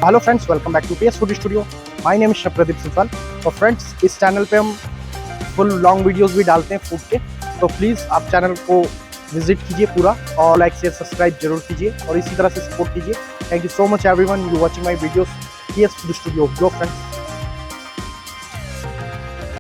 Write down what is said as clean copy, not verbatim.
Hello friends, welcome back to PS food studio. My name is Pradeep Sinsal. तो friends, इस channel पे हम full long videos भी डालते हैं फूड के, तो प्लीज़ आप चैनल को विजिट कीजिए पूरा और लाइक शेयर सब्सक्राइब जरूर कीजिए और इसी तरह से सपोर्ट कीजिए। Thank you so much everyone, you watching my videos PS food studio. Friends.